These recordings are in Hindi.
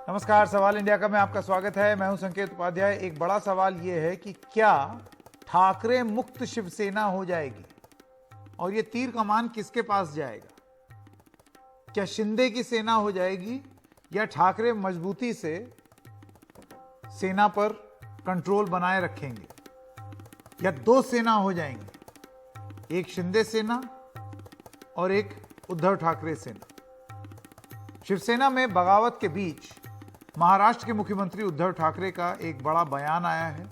नमस्कार, सवाल इंडिया का में आपका स्वागत है। मैं हूं संकेत उपाध्याय। एक बड़ा सवाल यह है कि क्या ठाकरे मुक्त शिवसेना हो जाएगी और ये तीर कमान किसके पास जाएगा? क्या शिंदे की सेना हो जाएगी या ठाकरे मजबूती से सेना पर कंट्रोल बनाए रखेंगे, या दो सेना हो जाएंगी, एक शिंदे सेना और एक उद्धव ठाकरे सेना? शिवसेना में बगावत के बीच महाराष्ट्र के मुख्यमंत्री उद्धव ठाकरे का एक बड़ा बयान आया है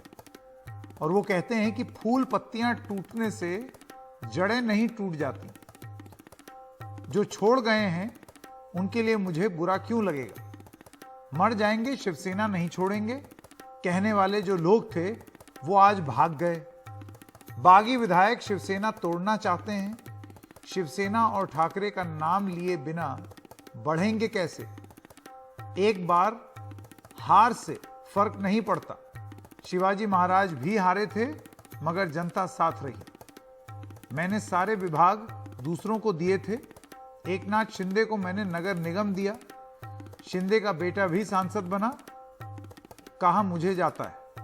और वो कहते हैं कि फूल पत्तियां टूटने से जड़ें नहीं टूट जाती। जो छोड़ गए हैं उनके लिए मुझे बुरा क्यों लगेगा? मर जाएंगे, शिवसेना नहीं छोड़ेंगे कहने वाले जो लोग थे वो आज भाग गए। बागी विधायक शिवसेना तोड़ना चाहते हैं। शिवसेना और ठाकरे का नाम लिए बिना बढ़ेंगे कैसे? एक बार हार से फर्क नहीं पड़ता। शिवाजी महाराज भी हारे थे मगर जनता साथ रही। मैंने सारे विभाग दूसरों को दिए थे। एकनाथ शिंदे को मैंने नगर निगम दिया। शिंदे का बेटा भी सांसद बना, कहा मुझे जाता है।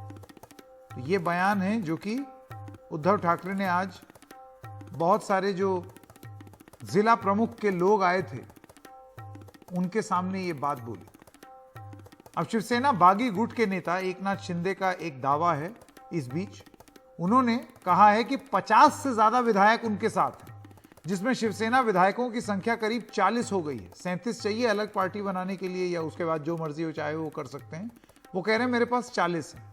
तो ये बयान है जो कि उद्धव ठाकरे ने आज बहुत सारे जो जिला प्रमुख के लोग आए थे उनके सामने ये बात बोली। अब शिवसेना बागी गुट के नेता एकनाथ शिंदे का एक दावा है। इस बीच उन्होंने कहा है कि 50 से ज्यादा विधायक उनके साथ हैं, जिसमें शिवसेना विधायकों की संख्या करीब 40 हो गई है। 37 चाहिए अलग पार्टी बनाने के लिए, या उसके बाद जो मर्जी हो चाहे वो कर सकते हैं। वो कह रहे हैं मेरे पास 40 है।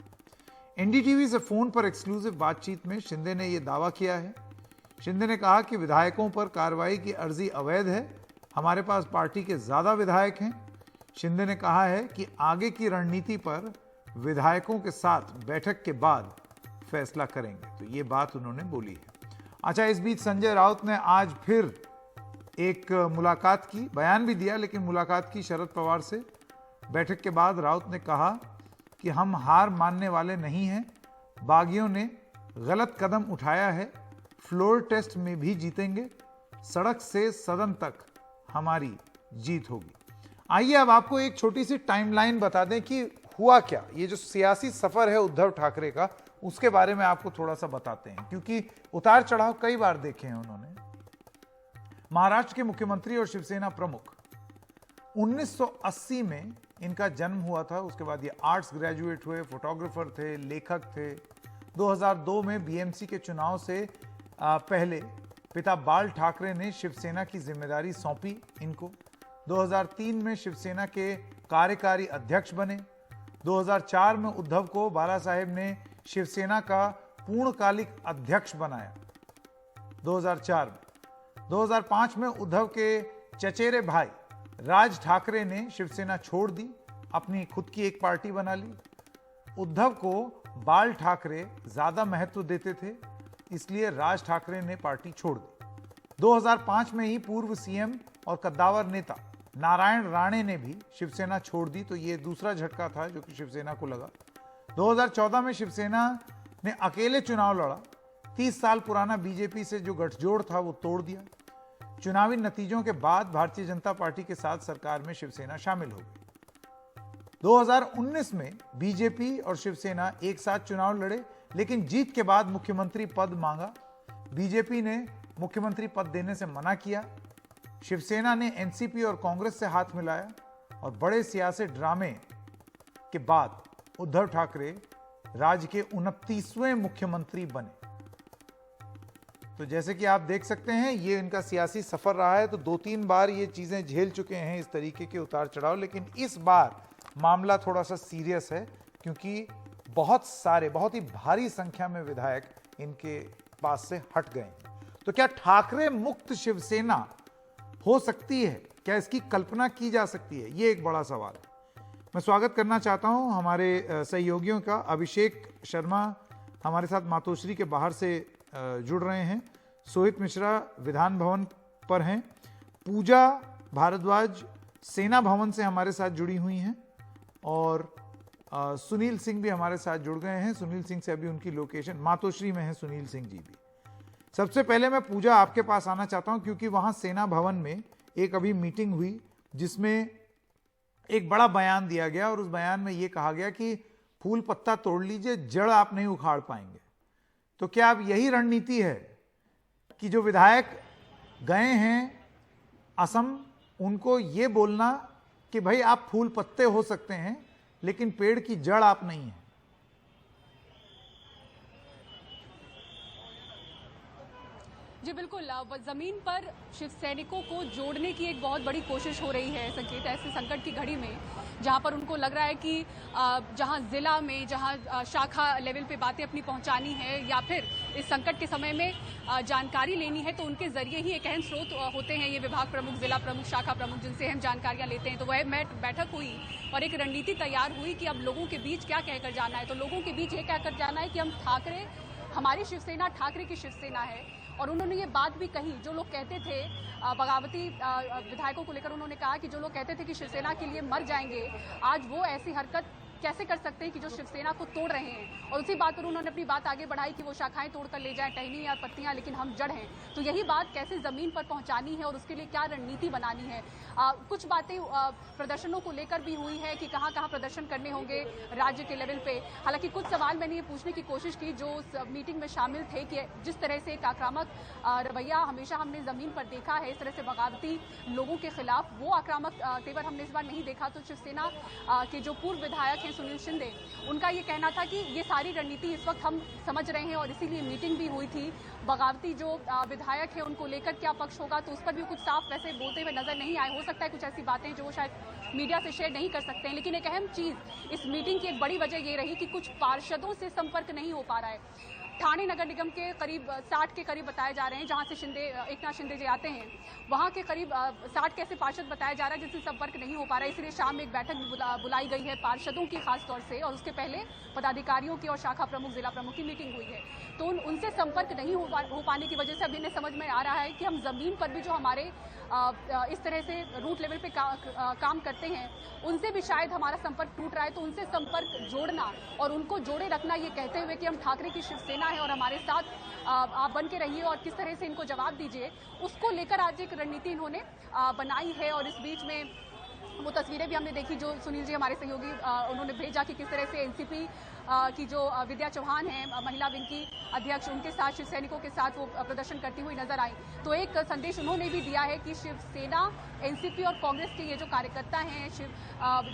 एनडीटीवी से फोन पर एक्सक्लूसिव बातचीत में शिंदे ने यह दावा किया है। शिंदे ने कहा कि विधायकों पर कार्रवाई की अर्जी अवैध है। हमारे पास पार्टी के ज्यादा विधायक हैं। शिंदे ने कहा है कि आगे की रणनीति पर विधायकों के साथ बैठक के बाद फैसला करेंगे। तो ये बात उन्होंने बोली है। अच्छा, इस बीच संजय राउत ने आज फिर एक मुलाकात की, बयान भी दिया लेकिन मुलाकात की शरद पवार से। बैठक के बाद राउत ने कहा कि हम हार मानने वाले नहीं हैं। बागियों ने गलत कदम उठाया है। फ्लोर टेस्ट में भी जीतेंगे। सड़क से सदन तक हमारी जीत होगी। आइए अब आपको एक छोटी सी टाइमलाइन बता दें कि हुआ क्या। ये जो सियासी सफर है उद्धव ठाकरे का, उसके बारे में आपको थोड़ा सा बताते हैं, क्योंकि उतार चढ़ाव कई बार देखे हैं उन्होंने। महाराष्ट्र के मुख्यमंत्री और शिवसेना प्रमुख 1980 में इनका जन्म हुआ था। उसके बाद ये आर्ट्स ग्रेजुएट हुए, फोटोग्राफर थे, लेखक थे। 2002 में बीएमसी के चुनाव से पहले पिता बाल ठाकरे ने शिवसेना की जिम्मेदारी सौंपी इनको। 2003 में शिवसेना के कार्यकारी अध्यक्ष बने। 2004 में उद्धव को बाला साहेब ने शिवसेना का पूर्णकालिक अध्यक्ष बनाया 2004 में। 2005 में उद्धव के चचेरे भाई राज ठाकरे ने शिवसेना छोड़ दी, अपनी खुद की एक पार्टी बना ली। उद्धव को बाल ठाकरे ज्यादा महत्व देते थे, इसलिए राज ठाकरे ने पार्टी छोड़ दी। 2005 में ही पूर्व सीएम और कद्दावर नेता नारायण राणे ने भी शिवसेना छोड़ दी। तो ये दूसरा झटका था जो कि शिवसेना को लगा। 2014 में शिवसेना ने अकेले चुनाव लड़ा। 30 साल पुराना बीजेपी से जो गठजोड़ था वो तोड़ दिया। चुनावी नतीजों के बाद भारतीय जनता पार्टी के साथ सरकार में शिवसेना शामिल हो गई। 2019 में बीजेपी और शिवसेना एक साथ चुनाव लड़े, लेकिन जीत के बाद मुख्यमंत्री पद मांगा। बीजेपी ने मुख्यमंत्री पद देने से मना किया। शिवसेना ने एनसीपी और कांग्रेस से हाथ मिलाया और बड़े सियासी ड्रामे के बाद उद्धव ठाकरे राज्य के 29वें मुख्यमंत्री बने। तो जैसे कि आप देख सकते हैं ये इनका सियासी सफर रहा है। तो 2-3 बार ये चीजें झेल चुके हैं, इस तरीके के उतार चढ़ाव। लेकिन इस बार मामला थोड़ा सा सीरियस है, क्योंकि बहुत ही भारी संख्या में विधायक इनके पास से हट गए हैं। तो क्या ठाकरे मुक्त शिवसेना हो सकती है? क्या इसकी कल्पना की जा सकती है? ये एक बड़ा सवाल है। मैं स्वागत करना चाहता हूं हमारे सहयोगियों का। अभिषेक शर्मा हमारे साथ मातोश्री के बाहर से जुड़ रहे हैं। सोहित मिश्रा विधान भवन पर हैं। पूजा भारद्वाज सेना भवन से हमारे साथ जुड़ी हुई हैं और सुनील सिंह भी हमारे साथ जुड़ गए हैं। सुनील सिंह से अभी उनकी लोकेशन मातोश्री में है, सुनील सिंह जी भी। सबसे पहले मैं पूजा आपके पास आना चाहता हूं, क्योंकि वहां सेना भवन में एक अभी मीटिंग हुई जिसमें एक बड़ा बयान दिया गया और उस बयान में यह कहा गया कि फूल पत्ता तोड़ लीजिए, जड़ आप नहीं उखाड़ पाएंगे। तो क्या अब यही रणनीति है कि जो विधायक गए हैं असम, उनको ये बोलना कि भाई आप फूल पत्ते हो सकते हैं लेकिन पेड़ की जड़ आप नहीं हैं? जी बिल्कुल, जमीन पर शिव सैनिकों को जोड़ने की एक बहुत बड़ी कोशिश हो रही है संकेत, ऐसे संकट की घड़ी में जहां पर उनको लग रहा है कि जहां जिला में, जहां शाखा लेवल पे बातें अपनी पहुंचानी है या फिर इस संकट के समय में जानकारी लेनी है, तो उनके जरिए ही एक अहम स्रोत होते हैं ये विभाग प्रमुख, जिला प्रमुख, शाखा प्रमुख, जिनसे हम जानकारियां लेते हैं। तो वह बैठक हुई और एक रणनीति तैयार हुई कि अब लोगों के बीच क्या कहकर जाना है। तो लोगों के बीच ये कहकर जाना है कि हम ठाकरे, हमारी शिवसेना ठाकरे की शिवसेना है। और उन्होंने ये बात भी कही, जो लोग कहते थे बगावती विधायकों को लेकर, उन्होंने कहा कि जो लोग कहते थे कि शिवसेना के लिए मर जाएंगे, आज वो ऐसी हरकत कैसे कर सकते हैं कि जो शिवसेना को तोड़ रहे हैं। और उसी बात पर उन्होंने अपनी बात आगे बढ़ाई कि वो शाखाएं तोड़कर ले जाएं, टहनी या पत्तियां, लेकिन हम जड़ हैं। तो यही बात कैसे जमीन पर पहुंचानी है और उसके लिए क्या रणनीति बनानी है। कुछ बातें प्रदर्शनों को लेकर भी हुई है कि कहां कहां प्रदर्शन करने होंगे राज्य के लेवल पे। हालांकि कुछ सवाल मैंने ये पूछने की कोशिश की जो उस मीटिंग में शामिल थे कि जिस तरह से एक आक्रामक रवैया हमेशा हमने जमीन पर देखा है, इस तरह से बगावती लोगों के खिलाफ वो आक्रामक तेवर हमने इस बार नहीं देखा। तो शिवसेना के जो पूर्व विधायक हैं सुनील शिंदे, उनका ये कहना था कि ये सारी रणनीति इस वक्त हम समझ रहे हैं और इसीलिए मीटिंग भी हुई थी। बगावती जो विधायक है उनको लेकर क्या पक्ष होगा, तो उस पर भी कुछ साफ वैसे बोलते हुए नजर नहीं आए। हो सकता है कुछ ऐसी बातें जो वो शायद मीडिया से शेयर नहीं कर सकते हैं। लेकिन एक अहम चीज इस मीटिंग की एक बड़ी वजह ये रही कि कुछ पार्षदों से संपर्क नहीं हो पा रहा है। ठाणे नगर निगम के करीब 60 के करीब बताए जा रहे हैं, जहां से एकनाथ शिंदे जी आते हैं, वहां के करीब 60 के ऐसे पार्षद बताया जा रहा है जिनसे संपर्क नहीं हो पा रहा है। इसलिए शाम में एक बैठक बुलाई गई है पार्षदों की खास तौर से, और उसके पहले पदाधिकारियों की और शाखा प्रमुख, जिला प्रमुख की मीटिंग हुई है। तो उनसे संपर्क नहीं हो पाने की वजह से अब इन्हें समझ में आ रहा है कि हम जमीन पर भी जो हमारे इस तरह से रूट लेवल पे काम करते हैं, उनसे भी शायद हमारा संपर्क टूट रहा है। तो उनसे संपर्क जोड़ना और उनको जोड़े रखना, ये कहते हुए कि हम ठाकरे की शिवसेना है और हमारे साथ आप बन के रहिए और किस तरह से इनको जवाब दीजिए, उसको लेकर आज एक रणनीति इन्होंने बनाई है। और इस बीच में वो तस्वीरें भी हमने देखी जो सुनील जी हमारे सहयोगी उन्होंने भेजा कि किस तरह से एनसीपी की जो विद्या चौहान है, महिला विंग की अध्यक्ष, उनके साथ शिव सैनिकों के साथ वो प्रदर्शन करती हुई नजर आई। तो एक संदेश उन्होंने भी दिया है कि शिवसेना, एनसीपी और कांग्रेस के ये जो कार्यकर्ता हैं,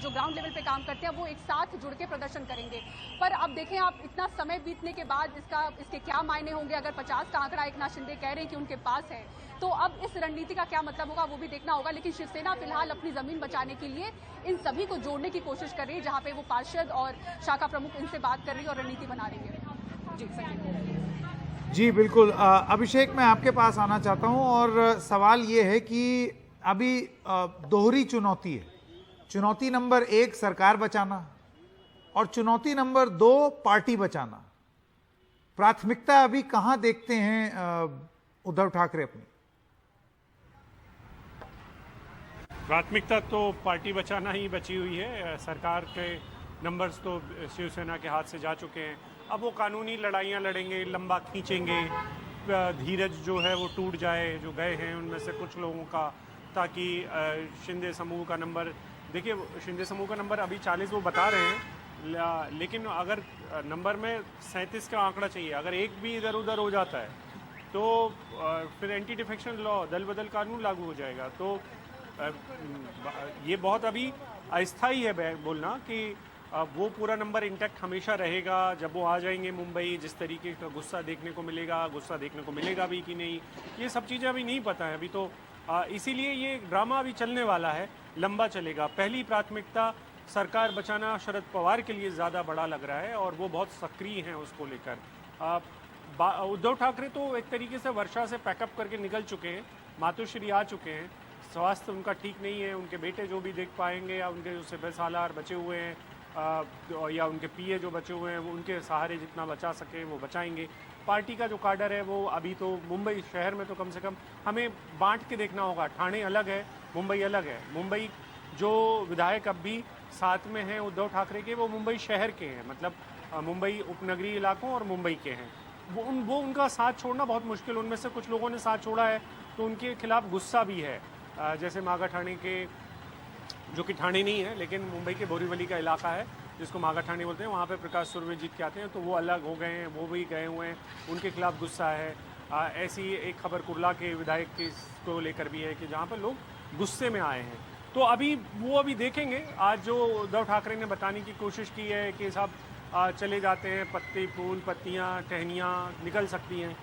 जो ग्राउंड लेवल पे काम करते हैं, वो एक साथ जुड़ के प्रदर्शन करेंगे। पर अब देखें, आप इतना समय बीतने के बाद इसके क्या मायने होंगे। अगर 50 का आंकड़ा एकनाथ शिंदे कह रहे हैं कि उनके पास है, तो अब इस रणनीति का क्या मतलब होगा वो भी देखना होगा। लेकिन शिवसेना फिलहाल अपनी जमीन बचाने के लिए इन सभी को जोड़ने की कोशिश कर रही है, जहां पे वो पार्षद और शाखा प्रमुख इनसे बात कर रही है और रणनीति बना रही है। जी सर। जी बिल्कुल। अभिषेक, मैं आपके पास आना चाहता हूं और सवाल ये है कि अभी दोहरी चुनौती है। चुनौती नंबर 1 सरकार बचाना और चुनौती नंबर 2 पार्टी बचाना। प्राथमिकता अभी कहां देखते हैं उद्धव ठाकरे अपनी? प्राथमिकता तो पार्टी बचाना ही बची हुई है। सरकार के नंबर्स तो शिवसेना के हाथ से जा चुके हैं। अब वो कानूनी लड़ाइयाँ लड़ेंगे, लंबा खींचेंगे, धीरज जो है वो टूट जाए जो गए हैं उनमें से कुछ लोगों का, ताकि शिंदे समूह का नंबर, देखिए शिंदे समूह का नंबर अभी 40 वो बता रहे हैं, लेकिन अगर नंबर में 37 का आंकड़ा चाहिए, अगर एक भी इधर उधर हो जाता है तो फिर एंटी डिफेक्शन लॉ, दल बदल कानून लागू हो जाएगा। तो ये बहुत अभी अस्थायी है बोलना कि वो पूरा नंबर इंटैक्ट हमेशा रहेगा। जब वो आ जाएंगे मुंबई, जिस तरीके का गुस्सा देखने को मिलेगा भी कि नहीं, ये सब चीज़ें अभी नहीं पता है अभी तो। इसीलिए ये ड्रामा अभी चलने वाला है, लंबा चलेगा। पहली प्राथमिकता सरकार बचाना शरद पवार के लिए ज़्यादा बड़ा लग रहा है और वो बहुत सक्रिय हैं उसको लेकर। उद्धव ठाकरे तो एक तरीके से वर्षा से पैकअप करके निकल चुके हैं, मातोश्री आ चुके हैं। स्वास्थ्य उनका ठीक नहीं है, उनके बेटे जो भी देख पाएंगे या उनके जो सिपह सालार बचे हुए हैं या उनके पीए जो बचे हुए हैं, वो उनके सहारे जितना बचा सके वो बचाएंगे। पार्टी का जो काडर है वो अभी तो मुंबई शहर में तो कम से कम हमें बांट के देखना होगा। ठाणे अलग है, मुंबई अलग है। मुंबई जो विधायक अब भी साथ में हैं उद्धव ठाकरे के, वो मुंबई शहर के हैं, मतलब मुंबई उपनगरीय इलाकों और मुंबई के हैं। वो उनका साथ छोड़ना बहुत मुश्किल। उनमें से कुछ लोगों ने साथ छोड़ा है तो उनके खिलाफ गुस्सा भी है। जैसे मागा ठाणे के जो कि ठाणे नहीं है लेकिन मुंबई के बोरीवली का इलाका है जिसको मागा ठाणे बोलते हैं, वहाँ पे प्रकाश सुरवे जीत के आते हैं, तो वो अलग हो गए हैं, वो भी गए हुए हैं, उनके खिलाफ गुस्सा है। ऐसी एक खबर कुर्ला के विधायक के को लेकर भी है कि जहाँ पर लोग गुस्से में आए हैं। तो अभी देखेंगे। आज जो उद्धव ठाकरे ने बताने की कोशिश की है कि साहब चले जाते हैं, पत्ते फूल पत्तियाँ टहनियाँ निकल सकती हैं,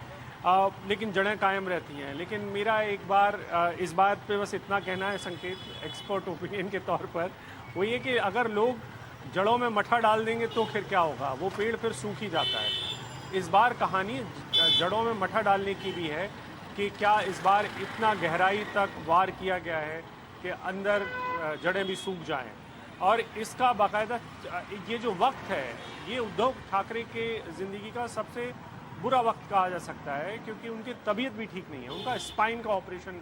लेकिन जड़ें कायम रहती हैं। लेकिन मेरा एक बार इस बात पे बस इतना कहना है संकेत, एक्सपर्ट ओपिनियन के तौर पर, वो ये कि अगर लोग जड़ों में मठा डाल देंगे तो फिर क्या होगा, वो पेड़ फिर सूख ही जाता है। इस बार कहानी जड़ों में मठा डालने की भी है कि क्या इस बार इतना गहराई तक वार किया गया है कि अंदर जड़ें भी सूख जाएं। और इसका बाकायदा ये जो वक्त है, ये उद्धव ठाकरे के ज़िंदगी का सबसे बुरा वक्त कहा जा सकता है, क्योंकि उनकी तबीयत भी ठीक नहीं है। उनका स्पाइन का ऑपरेशन,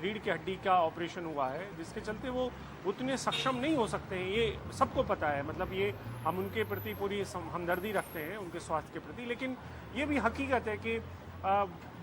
रीढ़ की हड्डी का ऑपरेशन हुआ है, जिसके चलते वो उतने सक्षम नहीं हो सकते हैं। ये सबको पता है, मतलब ये हम उनके प्रति पूरी हमदर्दी रखते हैं उनके स्वास्थ्य के प्रति, लेकिन ये भी हकीकत है कि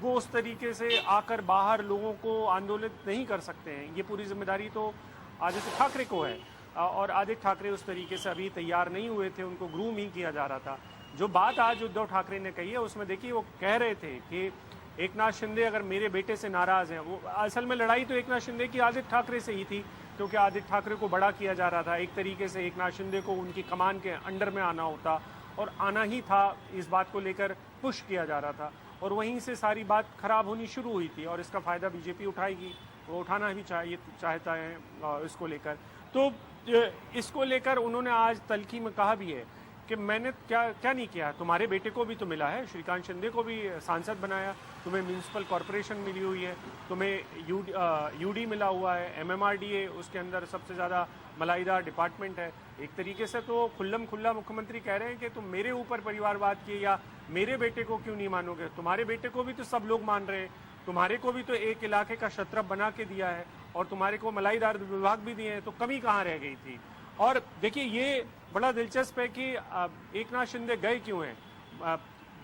वो उस तरीके से आकर बाहर लोगों को आंदोलित नहीं कर सकते हैं। ये पूरी जिम्मेदारी तो आदित्य ठाकरे को है, और आदित्य ठाकरे उस तरीके से अभी तैयार नहीं हुए थे, उनको ग्रूम ही किया जा रहा था। जो बात आज उद्धव ठाकरे ने कही है उसमें देखिए, वो कह रहे थे कि एकनाथ शिंदे अगर मेरे बेटे से नाराज़ हैं, वो असल में लड़ाई तो एकनाथ शिंदे की आदित्य ठाकरे से ही थी, क्योंकि आदित्य ठाकरे को बड़ा किया जा रहा था। एक तरीके से एकनाथ शिंदे को उनकी कमान के अंडर में आना होता, और आना ही था, इस बात को लेकर पुश किया जा रहा था, और वहीं से सारी बात खराब होनी शुरू हुई थी, और इसका फ़ायदा बीजेपी उठाएगी, वो उठाना भी चाहता है इसको लेकर। तो इसको लेकर उन्होंने आज तल्खी में कहा भी है कि मैंने क्या नहीं किया, तुम्हारे बेटे को भी तो मिला है, श्रीकांत शिंदे को भी सांसद बनाया, तुम्हें म्यूनसिपल कॉरपोरेशन मिली हुई है, तुम्हें यूडी मिला हुआ है, एमएमआरडीए उसके अंदर सबसे ज़्यादा मलाईदार डिपार्टमेंट है। एक तरीके से तो खुल्ला मुख्यमंत्री कह रहे हैं कि तुम मेरे ऊपर परिवारवाद किए या मेरे बेटे को क्यों नहीं मानोगे, तुम्हारे बेटे को भी तो सब लोग मान रहे हैं, तुम्हारे को भी तो एक इलाके का शत्रप बना के दिया है, और तुम्हारे को मलाईदार विभाग भी दिए हैं, तो कमी कहाँ रह गई थी। और देखिए, ये बड़ा दिलचस्प है कि एकनाथ शिंदे गए क्यों हैं।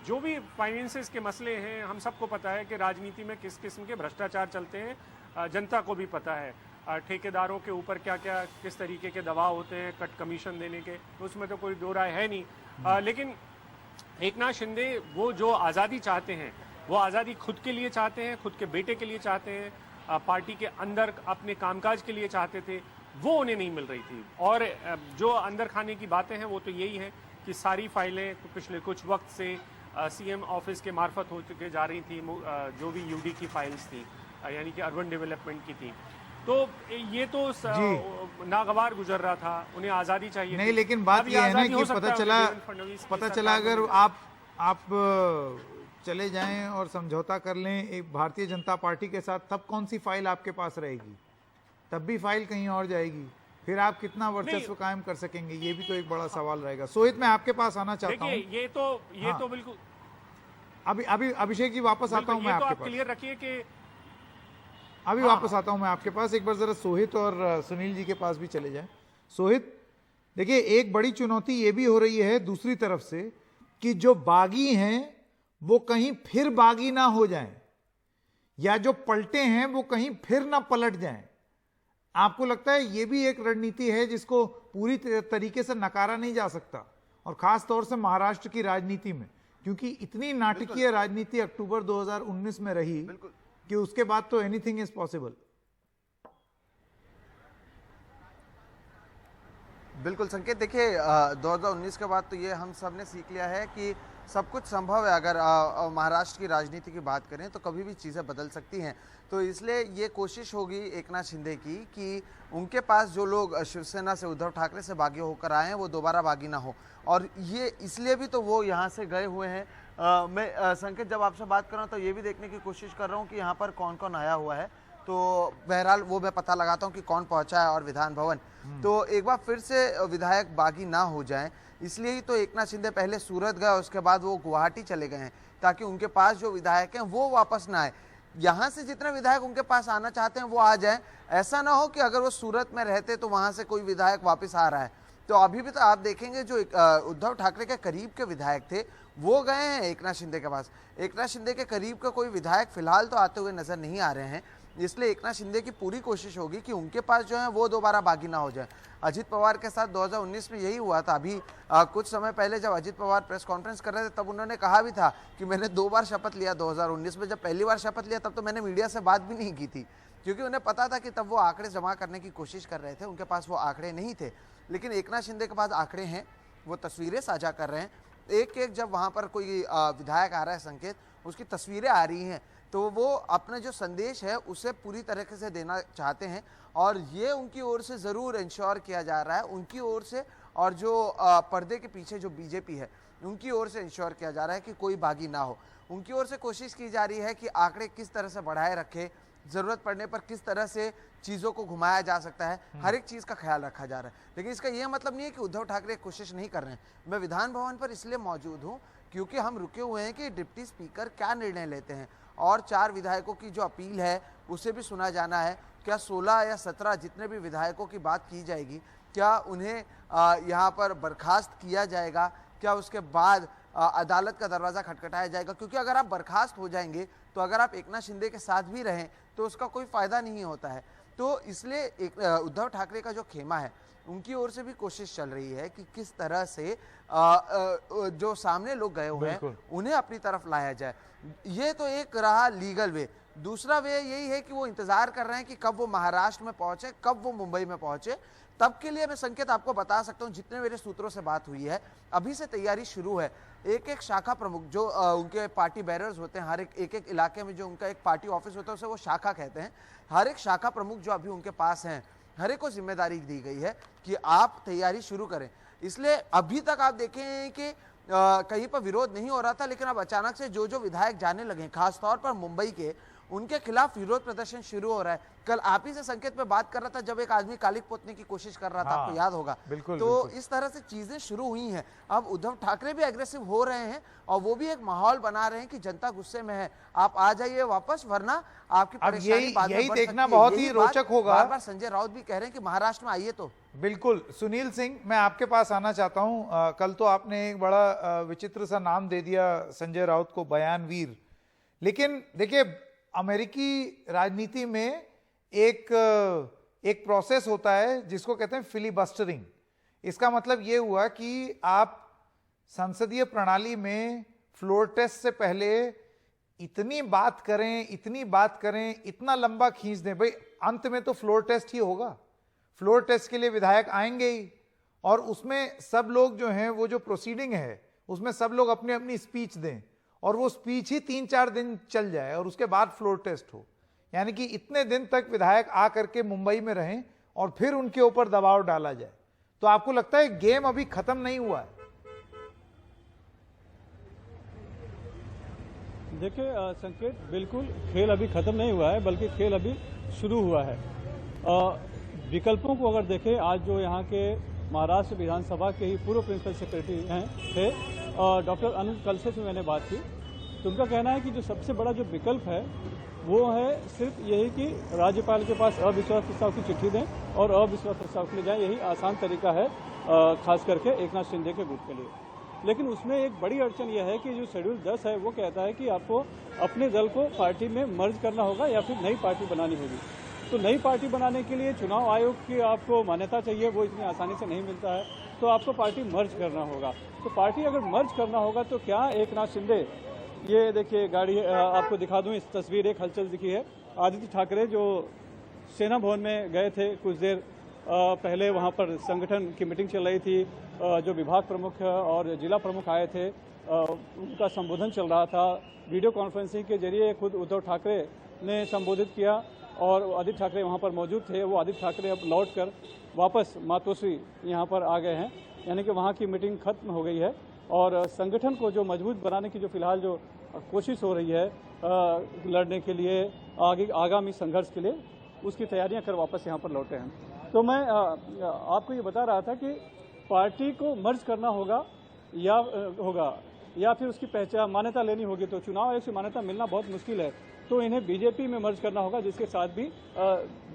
जो भी फाइनेंसेस के मसले हैं, हम सबको पता है कि राजनीति में किस किस्म के भ्रष्टाचार चलते हैं, जनता को भी पता है। ठेकेदारों के ऊपर क्या क्या किस तरीके के दबाव होते हैं कट कमीशन देने के, तो उसमें तो कोई दो राय है नहीं। लेकिन एकनाथ शिंदे वो जो आज़ादी चाहते हैं, वो आज़ादी खुद के लिए चाहते हैं, खुद के बेटे के लिए चाहते हैं, पार्टी के अंदर अपने कामकाज के लिए चाहते थे, वो उन्हें नहीं मिल रही थी। और जो अंदर खाने की बातें हैं वो तो यही है कि सारी फाइलें पिछले कुछ वक्त से सीएम ऑफिस के मार्फत हो चुके जा रही थी, जो भी यूडी की फाइल्स थी, यानी कि अर्बन डेवलपमेंट की थी। तो ये तो नागवार गुजर रहा था, उन्हें आज़ादी चाहिए नहीं, थी। लेकिन बात यह है ना कि पता चला अगर आप चले जाएं और समझौता कर लें एक भारतीय जनता पार्टी के साथ, तब कौन सी फाइल आपके पास रहेगी, तब भी फाइल कहीं और जाएगी, फिर आप कितना वर्चस्व कायम कर सकेंगे, ये भी तो एक बड़ा सवाल रहेगा। सोहित, मैं आपके पास आना चाहता हूँ। ये तो बिल्कुल अभी अभिषेक जी वापस आता हूँ मैं आपके पास, क्लियर रखिए कि अभी वापस आता हूँ मैं आपके पास। एक बार जरा सोहित और सुनील जी के पास भी चले जाएं। सोहित, देखिए, एक बड़ी चुनौती ये भी हो रही है दूसरी तरफ से कि जो बागी हैं वो कहीं फिर बागी ना हो जाएं, या जो पलटे हैं वो कहीं फिर ना पलट जाएं। आपको लगता है ये भी एक रणनीति है जिसको पूरी तरीके से नकारा नहीं जा सकता, और खास तौर से महाराष्ट्र की राजनीति में, क्योंकि इतनी नाटकीय राजनीति अक्टूबर 2019 में रही कि उसके बाद तो एनीथिंग इज पॉसिबल। बिल्कुल संकेत, देखिए 2019 के बाद तो ये हम सब ने सीख लिया है कि सब कुछ संभव है। अगर महाराष्ट्र की राजनीति की बात करें तो कभी भी चीज़ें बदल सकती हैं, तो इसलिए ये कोशिश होगी एकनाथ शिंदे की कि उनके पास जो लोग शिवसेना से, उद्धव ठाकरे से बागी होकर आए हैं, वो दोबारा बागी ना हो। और ये इसलिए भी तो वो यहाँ से गए हुए हैं। मैं संकेत, जब आपसे बात कर रहा हूँ तो ये भी देखने की कोशिश कर रहा हूँ कि यहाँ पर कौन कौन आया हुआ है, तो बहरहाल वो मैं पता लगाता हूँ कि कौन पहुँचा है और विधान भवन। तो एक बार फिर से विधायक बागी ना हो जाएं, इसलिए ही तो एकनाथ शिंदे पहले सूरत गए, उसके बाद वो गुवाहाटी चले गए हैं, ताकि उनके पास जो विधायक हैं वो वापस ना आए। यहाँ से जितने विधायक उनके पास आना चाहते हैं वो आ जाएं। ऐसा ना हो कि अगर वो सूरत में रहते तो वहाँ से कोई विधायक वापस आ रहा है। तो अभी भी तो आप देखेंगे जो उद्धव ठाकरे के करीब के विधायक थे वो गए हैं एकनाथ शिंदे के पास। एकनाथ शिंदे के करीब का कोई विधायक फिलहाल तो आते हुए नजर नहीं आ रहे हैं। इसलिए एकनाथ शिंदे की पूरी कोशिश होगी कि उनके पास जो है वो दोबारा बागी ना हो जाए। अजित पवार के साथ 2019 में यही हुआ था। अभी कुछ समय पहले जब अजित पवार प्रेस कॉन्फ्रेंस कर रहे थे तब उन्होंने कहा भी था कि मैंने 2 बार शपथ लिया 2019 में। जब पहली बार शपथ लिया तब तो मैंने मीडिया से बात भी नहीं की थी, क्योंकि उन्हें पता था कि तब वो आंकड़े जमा करने की कोशिश कर रहे थे, उनके पास वो आंकड़े नहीं थे। लेकिन एकनाथ शिंदे के पास आंकड़े हैं, वो तस्वीरें साझा कर रहे हैं। एक एक जब वहाँ पर कोई विधायक आ रहा है संकेत, उसकी तस्वीरें आ रही हैं, तो वो अपना जो संदेश है उसे पूरी तरीके से देना चाहते हैं। और ये उनकी ओर से ज़रूर इंश्योर किया जा रहा है, उनकी ओर से, और जो पर्दे के पीछे जो बीजेपी है उनकी ओर से इंश्योर किया जा रहा है कि कोई बागी ना हो। उनकी ओर से कोशिश की जा रही है कि आंकड़े किस तरह से बढ़ाए रखे, ज़रूरत पड़ने पर किस तरह से चीज़ों को घुमाया जा सकता है, हर एक चीज़ का ख्याल रखा जा रहा है। लेकिन इसका यह मतलब नहीं है कि उद्धव ठाकरे कोशिश नहीं कर रहे हैं। मैं विधान भवन पर इसलिए मौजूद हूँ क्योंकि हम रुके हुए हैं कि डिप्टी स्पीकर क्या निर्णय लेते हैं, और 4 विधायकों की जो अपील है उसे भी सुना जाना है। क्या 16 या 17 जितने भी विधायकों की बात की जाएगी, क्या उन्हें यहाँ पर बर्खास्त किया जाएगा, क्या उसके बाद अदालत का दरवाज़ा खटखटाया जाएगा? क्योंकि अगर आप बर्खास्त हो जाएंगे तो अगर आप एकनाथ शिंदे के साथ भी रहें तो उसका कोई फ़ायदा नहीं होता है। तो इसलिए उद्धव ठाकरे का जो खेमा है उनकी ओर से भी कोशिश चल रही है कि किस तरह से जो सामने लोग गए हुए हैं उन्हें अपनी तरफ लाया जाए। ये तो एक रहा लीगल वे। दूसरा वे यही है कि वो इंतजार कर रहे हैं कि कब वो महाराष्ट्र में पहुंचे, कब वो मुंबई में पहुंचे। तब के लिए मैं संकेत आपको बता सकता हूं, जितने मेरे सूत्रों से बात हुई है, अभी से तैयारी शुरू है। एक एक शाखा प्रमुख जो उनके पार्टी बैरर्स होते हैं, हर एक एक इलाके में जो उनका एक पार्टी ऑफिस होता है उसे वो शाखा कहते हैं। हर एक शाखा प्रमुख जो अभी उनके पास हैं, हर एक को जिम्मेदारी दी गई है कि आप तैयारी शुरू करें। इसलिए अभी तक आप देखें कि कहीं पर विरोध नहीं हो रहा था, लेकिन अब अचानक से जो जो विधायक जाने लगे, खासतौर पर मुंबई के, उनके खिलाफ विरोध प्रदर्शन शुरू हो रहा है। कल आप ही से संकेत में बात कर रहा था जब एक आदमी कालिक पोतने की कोशिश कर रहा था, आपको याद होगा। बिल्कुल, तो बिल्कुल। इस तरह से चीजें शुरू हुई हैं। अब उद्धव ठाकरे भी एग्रेसिव हो रहे हैं और वो भी एक माहौल बना रहे हैं कि जनता गुस्से में है, आप आ जाइए वापस, वरना आपकी परेशानी बाद में यही बढ़ देखना सकती है। बहुत यही ही बात रोचक होगा। बार-बार संजय राउत भी कह रहे हैं कि महाराष्ट्र में आइए। तो बिल्कुल सुनील सिंह, मैं आपके पास आना चाहता हूं। कल तो आपने एक बड़ा विचित्र सा नाम दे दिया संजय राउत को, बयानवीर। लेकिन देखिए, अमेरिकी राजनीति में एक प्रोसेस होता है जिसको कहते हैं फिलीबस्टरिंग। इसका मतलब ये हुआ कि आप संसदीय प्रणाली में फ्लोर टेस्ट से पहले इतनी बात करें, इतना लंबा खींच दें, भाई अंत में तो फ्लोर टेस्ट ही होगा। फ्लोर टेस्ट के लिए विधायक आएंगे ही, और उसमें सब लोग जो हैं, वो जो प्रोसीडिंग है उसमें सब लोग अपनी अपनी स्पीच दें, और वो स्पीच ही 3-4 दिन चल जाए और उसके बाद फ्लोर टेस्ट हो। यानी कि इतने दिन तक विधायक आ करके मुंबई में रहें और फिर उनके ऊपर दबाव डाला जाए। तो आपको लगता है गेम अभी खत्म नहीं हुआ है? देखिए संकेत, बिल्कुल खेल अभी खत्म नहीं हुआ है, बल्कि खेल अभी शुरू हुआ है। विकल्पों को अगर देखें, आज जो यहाँ के महाराष्ट्र विधानसभा के ही पूर्व प्रिंसिपल सेक्रेटरी थे डॉक्टर अनुज कलसे से मैंने बात की, तो उनका कहना है कि जो सबसे बड़ा जो विकल्प है वो है सिर्फ यही कि राज्यपाल के पास अविश्वास प्रस्ताव की चिट्ठी दें और अविश्वास प्रस्ताव के लिए जाएं। यही आसान तरीका है खास करके एकनाथ शिंदे के गुट के लिए। लेकिन उसमें एक बड़ी अड़चन यह है कि जो शेड्यूल 10 है वो कहता है कि आपको अपने दल को पार्टी में मर्ज करना होगा या फिर नई पार्टी बनानी होगी। तो नई पार्टी बनाने के लिए चुनाव आयोग की आपको मान्यता चाहिए, वो इतनी आसानी से नहीं मिलता है, तो आपको पार्टी मर्ज करना होगा। तो पार्टी अगर मर्ज करना होगा तो क्या एकनाथ शिंदे, ये देखिए गाड़ी आपको दिखा दूं, इस तस्वीर एक हलचल दिखी है। आदित्य ठाकरे जो सेना भवन में गए थे कुछ देर पहले, वहां पर संगठन की मीटिंग चल रही थी, जो विभाग प्रमुख और जिला प्रमुख आए थे, उनका संबोधन चल रहा था। वीडियो कॉन्फ्रेंसिंग के जरिए खुद उद्धव ठाकरे ने संबोधित किया और आदित्य ठाकरे वहां पर मौजूद थे। वो आदित्य ठाकरे अब लौटकर वापस मातोश्री यहाँ पर आ गए हैं, यानी कि वहाँ की मीटिंग खत्म हो गई है और संगठन को जो मजबूत बनाने की जो फिलहाल जो कोशिश हो रही है लड़ने के लिए, आगामी संघर्ष के लिए, उसकी तैयारियां कर वापस यहाँ पर लौटे हैं। तो मैं आपको ये बता रहा था कि पार्टी को मर्ज करना होगा या फिर उसकी पहचान मान्यता लेनी होगी। तो चुनाव आयोग से मान्यता मिलना बहुत मुश्किल है, तो इन्हें बीजेपी में मर्ज करना होगा, जिसके साथ भी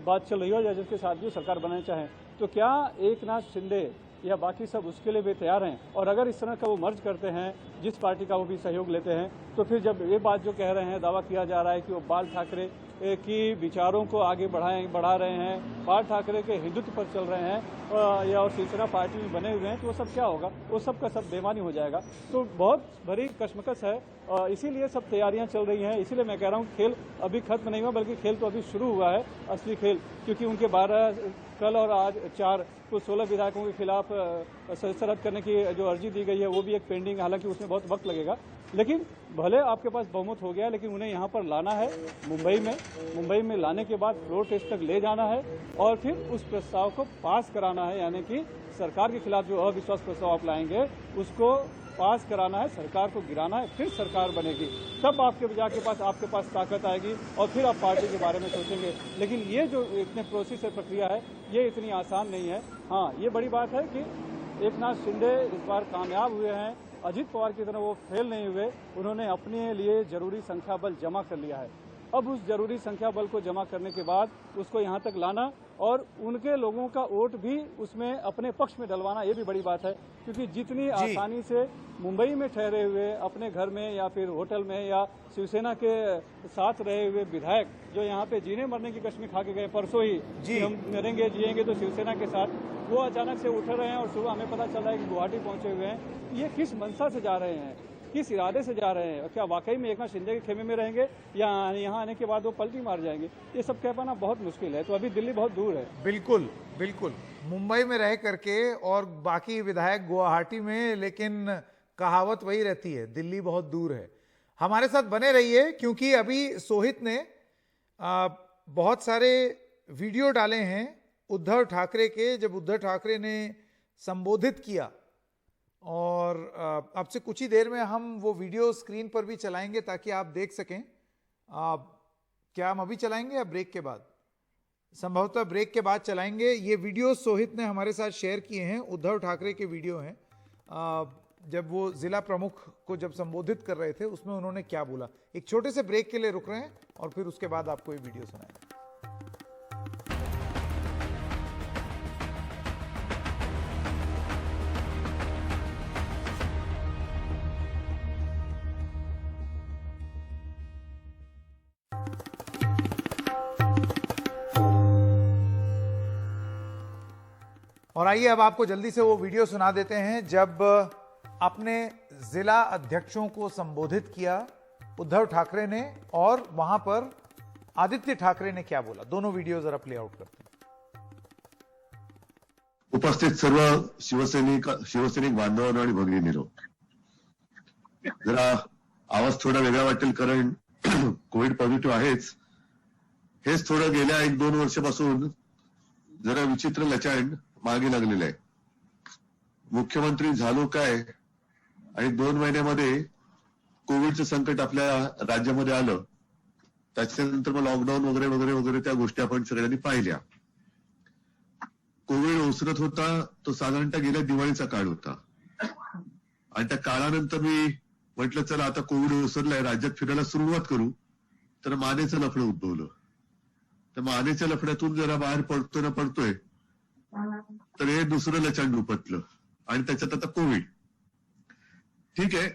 बात चल रही हो या जिसके साथ भी सरकार बनाना चाहें। तो क्या एकनाथ शिंदे या बाकी सब उसके लिए भी तैयार हैं? और अगर इस तरह का वो मर्ज करते हैं, जिस पार्टी का वो भी सहयोग लेते हैं, तो फिर जब ये बात जो कह रहे हैं, दावा किया जा रहा है कि वो बाल ठाकरे की विचारों को आगे बढ़ा रहे हैं, बाल ठाकरे के हिंदुत्व पर चल रहे हैं या और शिवसेना पार्टी में बने हुए हैं, तो वो सब क्या होगा, वो सब का सब बेमानी हो जाएगा। तो बहुत बड़ी कश्मकश है, इसीलिए सब तैयारियां चल रही हैं। इसीलिए मैं कह रहा हूं खेल अभी खत्म नहीं हुआ, बल्कि खेल तो अभी शुरू हुआ है, असली खेल। क्योंकि उनके 12 कल और आज 4 कुल 16 विधायकों के खिलाफ सदस्यता रद्द करने की जो अर्जी दी गई है वो भी एक पेंडिंग, हालांकि उसमें बहुत वक्त लगेगा। लेकिन भले आपके पास बहुमत हो गया, लेकिन उन्हें यहाँ पर लाना है मुंबई में लाने के बाद फ्लोर टेस्ट तक ले जाना है और फिर उस प्रस्ताव को पास कराना है, यानी कि सरकार के खिलाफ जो अविश्वास प्रस्ताव आप लाएंगे उसको पास कराना है, सरकार को गिराना है, फिर सरकार बनेगी। तब आपके पास ताकत आएगी और फिर आप पार्टी के बारे में सोचेंगे। लेकिन ये जो इतने प्रोसेस है, प्रक्रिया है, ये इतनी आसान नहीं है। हाँ, ये बड़ी बात है कि एकनाथ शिंदे इस बार कामयाब हुए हैं, अजित पवार की तरह वो फेल नहीं हुए। उन्होंने अपने लिए जरूरी संख्या बल जमा कर लिया है। अब उस जरूरी संख्या बल को जमा करने के बाद उसको यहाँ तक लाना और उनके लोगों का वोट भी उसमें अपने पक्ष में डलवाना, ये भी बड़ी बात है। क्योंकि जितनी आसानी से मुंबई में ठहरे हुए अपने घर में या फिर होटल में या शिवसेना के साथ रहे हुए विधायक जो यहाँ पे जीने मरने की कसमें खा के गए, परसों ही हम मरेंगे जिएंगे तो शिवसेना के साथ, वो अचानक से उठ रहे हैं और सुबह हमें पता चला है कि गुवाहाटी पहुंचे हुए हैं। ये किस मंशा से जा रहे हैं, किस इरादे से जा रहे हैं? क्या वाकई में एकनाथ शिंदे के खेमे में रहेंगे या यहाँ आने के बाद वो पलटी मार जाएंगे? ये सब कह पाना बहुत मुश्किल है। तो अभी दिल्ली बहुत दूर है। बिल्कुल बिल्कुल, मुंबई में रह करके और बाकी विधायक गुवाहाटी में, लेकिन कहावत वही रहती है, दिल्ली बहुत दूर है। हमारे साथ बने रहिए, क्योंकि अभी सोहित ने बहुत सारे वीडियो डाले हैं उद्धव ठाकरे के, जब उद्धव ठाकरे ने संबोधित किया। और अब से कुछ ही देर में हम वो वीडियो स्क्रीन पर भी चलाएंगे ताकि आप देख सकें। क्या हम अभी चलाएंगे या ब्रेक के बाद? संभवतः ब्रेक के बाद चलाएंगे। ये वीडियो सोहित ने हमारे साथ शेयर किए हैं, उद्धव ठाकरे के वीडियो हैं। जब वो जिला प्रमुख को जब संबोधित कर रहे थे, उसमें उन्होंने क्या बोला। एक छोटे से ब्रेक के लिए रुक रहे हैं और फिर उसके बाद आपको ये वीडियो सुनाएंगे। और आइए अब आपको जल्दी से वो वीडियो सुना देते हैं जब अपने जिला अध्यक्षों को संबोधित किया उद्धव ठाकरे ने, और वहां पर आदित्य ठाकरे ने क्या बोला। दोनों वीडियो जरा प्ले आउट करते हैं। उपस्थित सर्व शिवसैनिक बांधवांनो आणि भगिनींनो, जरा आवाज थोडा वेगळा वाटेल कारण कोविड पॉझिटिव्ह आहेच. हेच थोडं गेल्या 1-2 वर्षापासून जरा विचित्र लचांड मागे लागलेलं आहे. मुख्यमंत्री झालो काय आणि 2 महिन्यामध्ये कोविडचं संकट आपल्या राज्यामध्ये आलं. त्याच्यानंतर मग लॉकडाऊन वगैरे वगैरे वगैरे त्या गोष्टी आपण सगळ्यांनी पाहिल्या. कोविड ओसरत होता तो साधारणतः गेल्या दिवाळीचा काळ होता आणि त्या काळानंतर मी म्हटलं चला आता कोविड ओसरलाय, राज्यात फिरायला सुरुवात करू. तर मानेचं लफडं उद्भवलं. तर मानेच्या लफड्यातून जरा बाहेर पडतोय तर हे दुसरं लचांड उपटलं आणि त्याच्यात आता कोविड. ठीक आहे,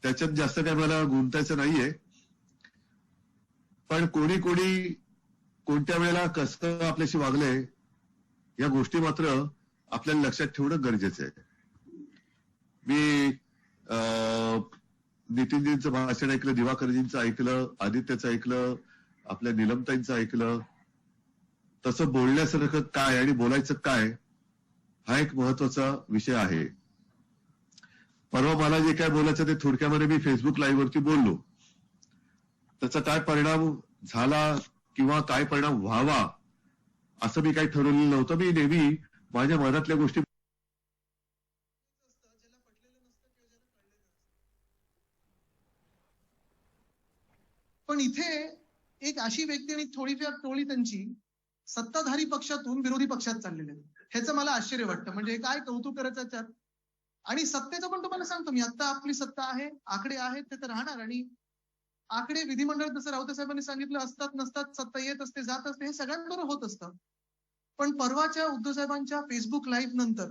त्याच्यात जास्त काय मला गुंतायचं नाहीये, पण कोणी कोणत्या वेळेला कसं आपल्याशी वागलंय या गोष्टी मात्र आपल्याला लक्षात ठेवणं गरजेचं आहे. मी नितीनजींचं भाषण ऐकलं, दिवाकरजींचं ऐकलं, आदित्यचं ऐकलं, आपल्या नीलमताईंचं ऐकलं. तसं बोलण्यासारखं काय आणि बोलायचं काय हा एक महत्वाचा विषय आहे. परवा मला जे काय बोलायचं ते थोडक्यामध्ये मी फेसबुक लाईव्ह वरती बोललो. त्याचा काय परिणाम झाला किंवा काय परिणाम व्हावा असं मी काही ठरवलेलं नव्हतं. मी नेहमी माझ्या मनातल्या गोष्टी पण इथे एक अशी व्यक्ती आणि थोडीफार टोळी त्यांची सत्ताधारी पक्षातून विरोधी पक्षात चाललेले आहेत. ह्याचं मला आश्चर्य वाटतं. म्हणजे काय कौतुक करायचं त्यात. आणि सत्तेचं पण तुम्हाला सांगतो मी, आता आपली सत्ता आहे, आकडे आहेत ते तर राहणार. आणि आकडे विधिमंडळात जसं राऊत साहेबांनी सांगितलं असतात नसतात, सत्ता येत असते जात असते, हे सगळ्यांबरोबर होत असतं. पण परवाच्या उद्धव साहेबांच्या फेसबुक लाईव्ह नंतर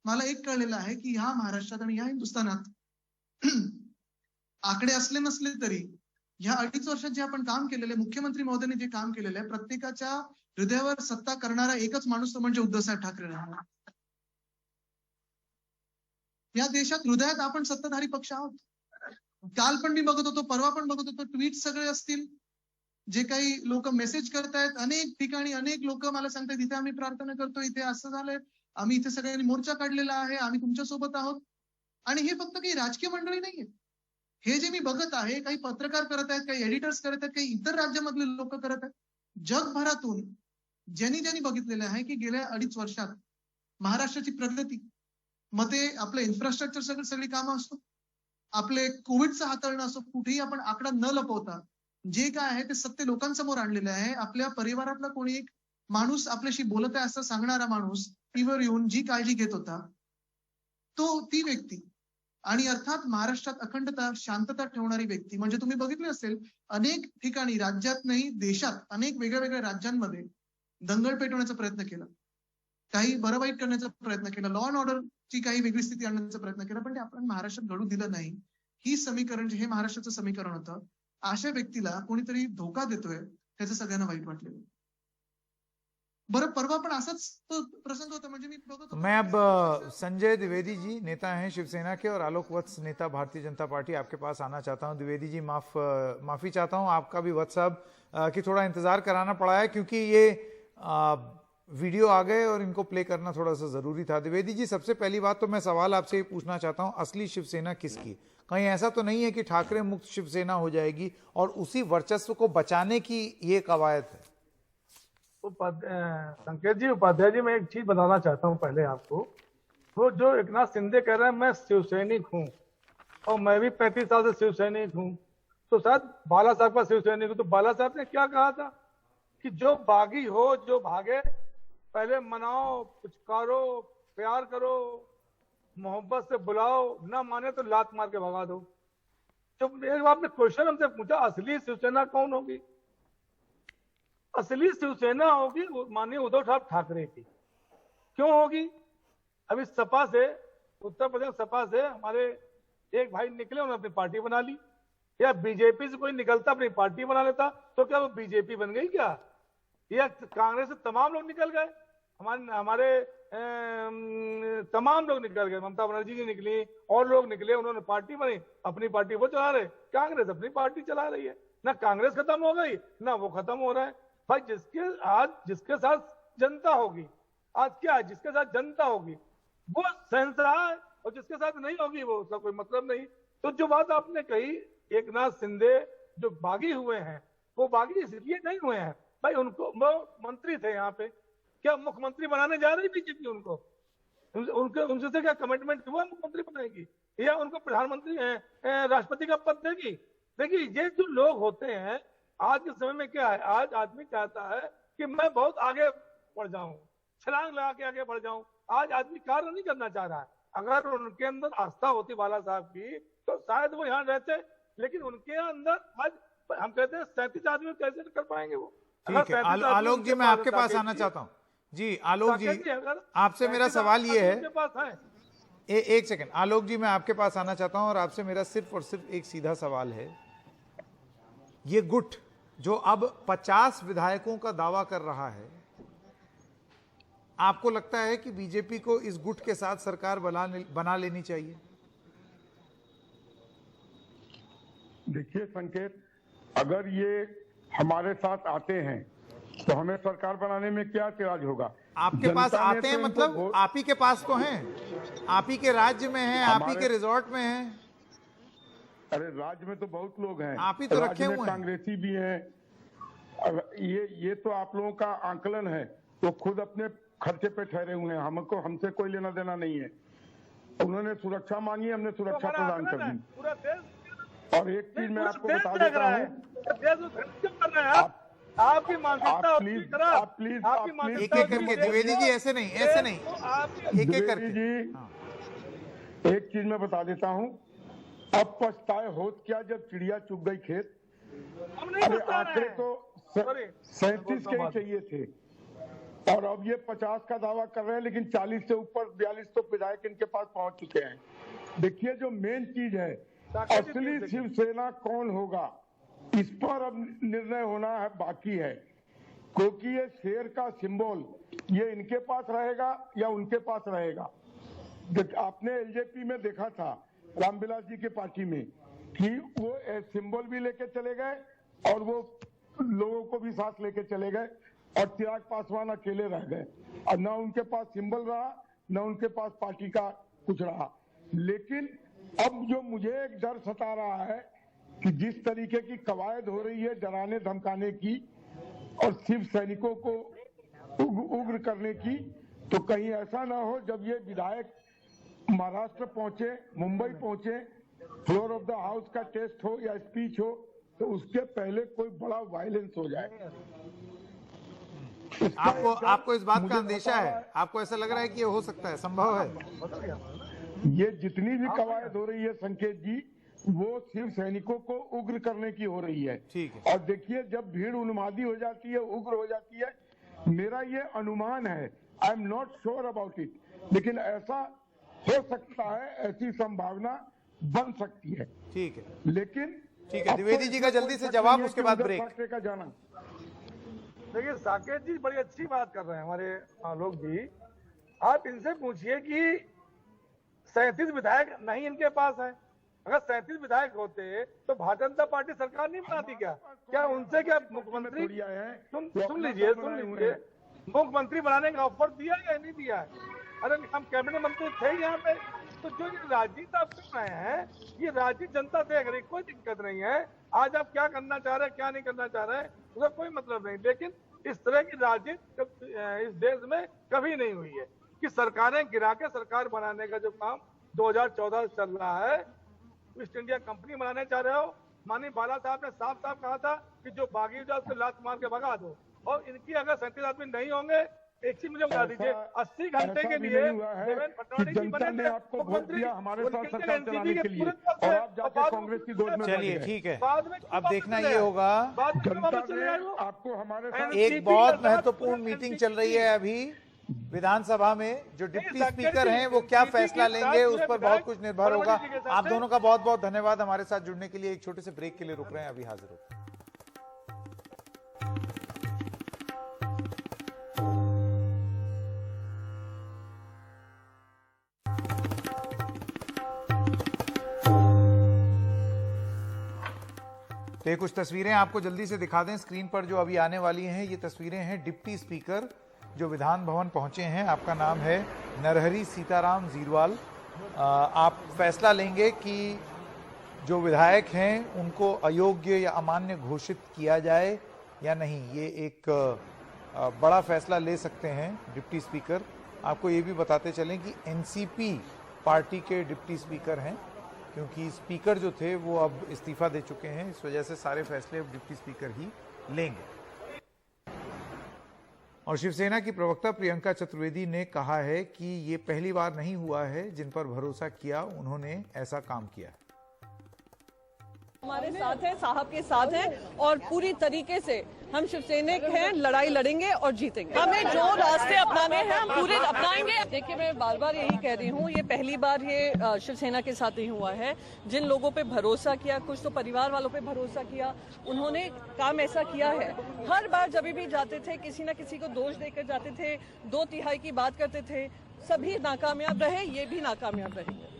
मला एक कळलेलं आहे की ह्या महाराष्ट्रात आणि ह्या हिंदुस्थानात आकडे असले नसले तरी ह्या 2.5 वर्षात जे आपण काम केलेलं आहे, मुख्यमंत्री महोदयांनी जे काम केलेलं आहे, प्रत्येकाच्या हृदयावर सत्ता करणारा एकच माणूस तो म्हणजे उद्धवसाहेब ठाकरे राहणार. या देशात हृदयात आपण सत्ताधारी पक्ष आहोत. काल पण मी बघत होतो, परवा पण बघत होतो, ट्विट सगळे असतील, जे काही लोक मेसेज करतायत, अनेक ठिकाणी अनेक लोक मला सांगतात इथे आम्ही प्रार्थना करतो, इथे असं झालंय, आम्ही इथे सगळ्यांनी मोर्चा काढलेला आहे, आम्ही तुमच्या सोबत आहोत. आणि हे फक्त काही राजकीय मंडळी नाहीये. हे जे मी बघत आहे, काही पत्रकार करत आहेत, काही एडिटर्स करत आहेत, काही इतर राज्यामधले लोक करत आहेत. जगभरातून ज्यांनी बघितलेलं आहे की गेल्या 2.5 वर्षात महाराष्ट्राची प्रगती, मग ते आपलं इन्फ्रास्ट्रक्चर सगळी कामं असतो, आपले कोविडचं हाताळणं असो, कुठेही आपण आकडा न लपवता जे काय आहे ते सत्य लोकांसमोर आणलेलं आहे. आपल्या परिवारातला कोणी एक माणूस आपल्याशी बोलत आहे असं सांगणारा माणूस टीव्हीवर येऊन जी काळजी घेत होता, ती व्यक्ती, आणि अर्थात महाराष्ट्रात अखंडता शांतता ठेवणारी व्यक्ती. म्हणजे तुम्ही बघितले असेल, अनेक ठिकाणी राज्यात नाही देशात अनेक वेगळ्या राज्यांमध्ये दंगल पेटवण्याचा प्रयत्न केला, काही बरं वाईट करण्याचा प्रयत्न केला, लॉ अँड ऑर्डरची काही वेगळी स्थिती आणण्याचा प्रयत्न केला, पण ते आपण महाराष्ट्रात घडू दिलं नाही. ही समीकरण हे महाराष्ट्राचं समीकरण होतं. अशा व्यक्तीला कोणीतरी धोका देतोय, त्याचं सगळ्यांना वाईट वाटलेलं. बरं, परवा पण असाच प्रसंग होता. म्हणजे मी बघत होतो, मैं अब संजय द्विवेदी जी नेता हैं शिवसेना के और आलोक वत्स नेता भारतीय जनता पार्टी, आपके पास आना चाहता हूं. द्विवेदी जी माफी चाहता हूं, आपका भी वत्स साहब कि थोड़ा इंतजार कराना पड़ा है, क्योंकि ये वीडियो आ गए और इनको प्ले करना थोड़ा सा जरूरी था. द्विवेदी जी, सबसे पहली बात तो मैं सवाल आपसे ये पूछना चाहता हूं, असली शिवसेना किसकी? कहीं ऐसा तो नहीं है कि ठाकरे मुक्त शिवसेना हो जाएगी और उसी वर्चस्व को बचाने की ये कवायद है? संकेत जी, उपाध्याय जी, मैं एक चीज बताना चाहता हूं पहले आपको. वो जो एकनाथ शिंदे कह रहे हैं मैं शिवसैनिक हूं और मैं भी 35 साल से शिवसैनिक हूं, तो शायद बाला साहब का शिवसैनिक हूं. तो बाला साहब ने क्या कहा था कि जो बागी हो, जो भागे, पहले मनाओ, पुचकारो, प्यार करो, मोहब्बत से बुलाओ, ना माने तो लात मार के भगा दो. जब एक आपने क्वेश्चन हमसे पूछा असली शिवसेना कौन होगी, असली शिवसेना होगी माननीय उद्धव ठाकरे की. क्यों होगी? अभी सपा से, उत्तर प्रदेश सपा से हमारे एक भाई निकले, उन्होंने अपनी पार्टी बना ली. या बीजेपी से कोई निकलता अपनी पार्टी बना लेता तो क्या वो बीजेपी बन गई क्या? या कांग्रेस से तमाम लोग निकल गए, हमारे तमाम लोग निकल गए, ममता बनर्जी जी निकली और लोग निकले, उन्होंने पार्टी बनी, अपनी पार्टी वो चला रहे. कांग्रेस अपनी पार्टी चला रही है. ना कांग्रेस खत्म हो गई ना वो खत्म हो रहा है. भाई जिसके साथ जनता होगी, आज क्या है, जिसके साथ जनता होगी वो शहंशाह है, और जिसके साथ नहीं होगी वो उसका कोई मतलब नहीं. तो जो बात आपने कही, एकनाथ शिंदे जो बागी हुए हैं, वो बागी इसलिए नहीं हुए हैं भाई, उनको, वो मंत्री थे यहाँ पे, क्या मुख्यमंत्री बनाने जा रही बीजेपी उनको? उनसे क्या कमिटमेंट हुआ मुख्यमंत्री बनाएगी या उनको प्रधानमंत्री राष्ट्रपति का पद देगी? देखिए, ये जो लोग होते हैं आज के समय में क्या है, आज आदमी चाहता है कि मैं बहुत आगे बढ़ जाऊं, छलांग लगा के आगे बढ़ जाऊं. आज आदमी कार्य नहीं करना चाह रहा है. अगर उनके अंदर आस्था होती बाला साहब की तो शायद वो यहाँ रहते, लेकिन उनके अंदर आज हम कहते हैं 37 आदमी कैसे कर पाएंगे वो. ठीक है, आलोक जी, मैं आपके पास आना चाहता हूँ. जी आलोक जी, आपसे मेरा सवाल ये है, एक सेकंड आलोक जी, मैं आपके पास आना चाहता हूं और आपसे मेरा सिर्फ और सिर्फ एक सीधा सवाल है. ये गुट जो अब 50 विधायकों का दावा कर रहा है, आपको लगता है कि बीजेपी को इस गुट के साथ सरकार बना लेनी चाहिए? देखिए संकेत, अगर ये हमारे साथ आते हैं तो हमें सरकार बनाने में क्या इतराज होगा? आपके पास आते हैं मतलब आप ही के पास तो हैं, आप ही के राज्य में हैं, आप ही के रिजॉर्ट में हैं. अरे राज्य में तो बहुत लोग हैं, आप ही तो रखे हुए हैं, कांग्रेसी भी हैं. ये तो आप लोगों का आंकलन है, तो खुद अपने खर्चे पे ठहरे हुए हैं, हमसे कोई लेना देना नहीं है. उन्होंने सुरक्षा मांगी, हमने सुरक्षा प्रदान कर दी. और एक चीज मैं आपको बता देता हूँ, आपकी मानसिकता प्लीज एक एक करके, द्विवेदी जी ऐसे नहीं, ऐसे नहीं, एक एक करके जी. एक चीज मैं बता देता हूँ, अब पछताए होत क्या जब चिड़िया चुग गई खेत. अरे आंकड़े तो 37 के ही चाहिए थे और अब ये 50 का दावा कर रहे हैं, लेकिन 40 से ऊपर 42 तो विधायक इनके पास पहुंच चुके हैं. देखिए, जो मेन चीज है, असली शिवसेना कौन होगा, इस पर अब निर्णय होना है बाकी है, क्योंकि ये शेर का सिंबल ये इनके पास रहेगा या उनके पास रहेगा। आपने एलजेपी में देखा था रामविलास जी के पार्टी में कि वो सिंबल भी लेके चले गए और वो लोगों को भी साथ लेके चले गए और चिराग पासवान अकेले रह गए और न उनके पास सिंबल रहा न उनके पास पार्टी का कुछ रहा। लेकिन अब जो मुझे एक डर सता रहा है कि जिस तरीके की कवायद हो रही है डराने धमकाने की और शिव सैनिकों को उग्र करने की, तो कहीं ऐसा ना हो जब ये विधायक महाराष्ट्र पहुंचे, मुंबई पहुंचे, फ्लोर ऑफ द हाउस का टेस्ट हो या स्पीच हो, तो उसके पहले कोई बड़ा वायलेंस हो जाए। आपको इस बात का अंदेशा है? आपको ऐसा लग रहा है कि ये हो सकता है, संभव है? ये जितनी भी कवायद हो रही है संकेत जी, वो शिव सैनिकों को उग्र करने की हो रही है। ठीक है। और देखिए जब भीड़ उन्मादी हो जाती है, उग्र हो जाती है, मेरा ये अनुमान है, I am not sure about it, लेकिन ऐसा हो सकता है, ऐसी संभावना बन सकती है। ठीक है, लेकिन ठीक है। द्विवेदी जी का जल्दी से जवाब, उसके बाद ब्रेक। का जाना। देखिए साकेत जी बड़ी अच्छी बात कर रहे हैं हमारे लोग जी। आप इनसे पूछिए कि 37 विधायक नहीं इनके पास है। अगर 37 विधायक होते तो भारतीय जनता पार्टी सरकार नहीं बनाती क्या? क्या उनसे क्या मुख्यमंत्री सुन लीजिए मुख्यमंत्री बनाने का ऑफर दिया या नहीं दिया है? अरे हम कैबिनेट मंत्री थे यहाँ पे, तो जो ये राजनीति आप कर रहे हैं ये राजनीति जनता देख रही, कोई दिक्कत नहीं है। आज आप क्या करना चाह रहे हैं क्या नहीं करना चाह रहे हैं उसका कोई मतलब नहीं, लेकिन इस तरह की राजनीति इस देश में कभी नहीं हुई है कि सरकारें गिरा के सरकार बनाने का जो काम 2014 से चल रहा है। ईस्ट इंडिया कंपनी बनाने चाह रहे हो। माननीय बाला साहब ने साफ साफ कहा था कि जो बागी हो जाए उसको लात मार के भगा दो, और इनकी अगर 37 आदमी नहीं होंगे, एक चीज मुझे बता दीजिए, 80 घंटे के लिए देवेंद्र फडणवीस जी बने थे मुख्यमंत्री, हमारे साथ सरकार चलाने के लिए, और आप जाके कांग्रेस की गोद में। चलिए ठीक है, अब देखना चले ये होगा। जनता ने आपको हमारे साथ एक बहुत महत्वपूर्ण मीटिंग चल रही है अभी विधानसभा में। जो डिप्टी स्पीकर हैं वो क्या फैसला लेंगे उस पर बहुत कुछ निर्भर होगा। आप दोनों का बहुत बहुत धन्यवाद हमारे साथ जुड़ने के लिए। एक छोटे से ब्रेक के लिए रुक रहे हैं, अभी हाजिर होते हैं। तो ये कुछ तस्वीरें आपको जल्दी से दिखा दें स्क्रीन पर जो अभी आने वाली हैं। ये तस्वीरें हैं डिप्टी स्पीकर जो विधान भवन पहुंचे हैं। आपका नाम है नरहरी सीताराम जीरवाल। आप फैसला लेंगे कि जो विधायक हैं उनको अयोग्य या अमान्य घोषित किया जाए या नहीं। ये एक बड़ा फैसला ले सकते हैं डिप्टी स्पीकर। आपको ये भी बताते चलें कि एनसीपी पार्टी के डिप्टी स्पीकर हैं, क्योंकि स्पीकर जो थे वो अब इस्तीफा दे चुके हैं। इस वजह से सारे फैसले अब डिप्टी स्पीकर ही लेंगे। और शिवसेना की प्रवक्ता प्रियंका चतुर्वेदी ने कहा है कि ये पहली बार नहीं हुआ है, जिन पर भरोसा किया उन्होंने ऐसा काम किया। हमारे साथ हैं, साहब के साथ हैं, और पूरी तरीके से हम शिवसैनिक हैं, लड़ाई लड़ेंगे और जीतेंगे। हमें जो रास्ते अपनाने हैं हम पूरे अपनाएंगे। देखिए मैं बार बार यही कह रही हूँ, ये पहली बार ये शिवसेना के साथ नहीं हुआ है। जिन लोगों पे भरोसा किया, कुछ तो परिवार वालों पे भरोसा किया, उन्होंने काम ऐसा किया है। हर बार जब भी जाते थे किसी न किसी को दोष देकर जाते थे, 2/3 की बात करते थे, सभी नाकामयाब रहे, ये भी नाकामयाब रहेंगे।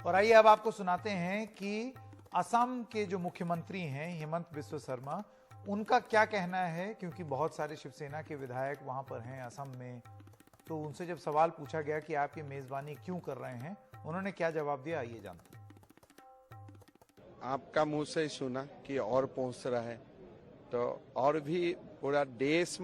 और आइए अब आपको सुनाते हैं कि असम के जो मुख्यमंत्री हैं हेमंत बिस्वा शर्मा, उनका क्या कहना है, क्योंकि बहुत सारे शिवसेना के विधायक वहां पर हैं असम में। तो उनसे जब सवाल पूछा गया कि आप ये मेजबानी क्यों कर रहे हैं, उन्होंने क्या जवाब दिया, आइए जानते हैं। आपका मुंह से ही सुना कि और पहुंच रहा है, तो और भी पूरा देश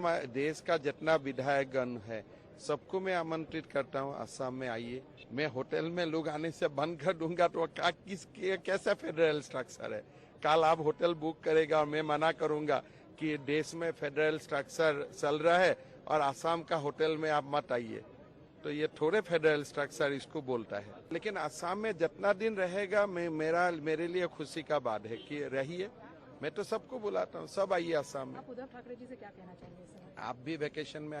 का जितना विधायक गण है सबको मैं आमंत्रित करता हूं, असम में आइए। मैं होटल में लोग आने से बंद कर दूंगा तो कैसा फेडरल स्ट्रक्चर है? कल आप होटल बुक करेगा और मैं मना करूंगा कि देश में फेडरल स्ट्रक्चर चल रहा है और असम का होटल में आप मत आइए, तो ये थोड़े फेडरल स्ट्रक्चर इसको बोलता है। लेकिन असम में जितना दिन रहेगा मेरे लिए खुशी का बात है कि रहिए, मैं तो सबको बुलाता हूँ, सब आइए आसाम में। आप उद्धव ठाकरे जी से क्या कहना चाहेंगे इस समय? आप भी वेकेशन में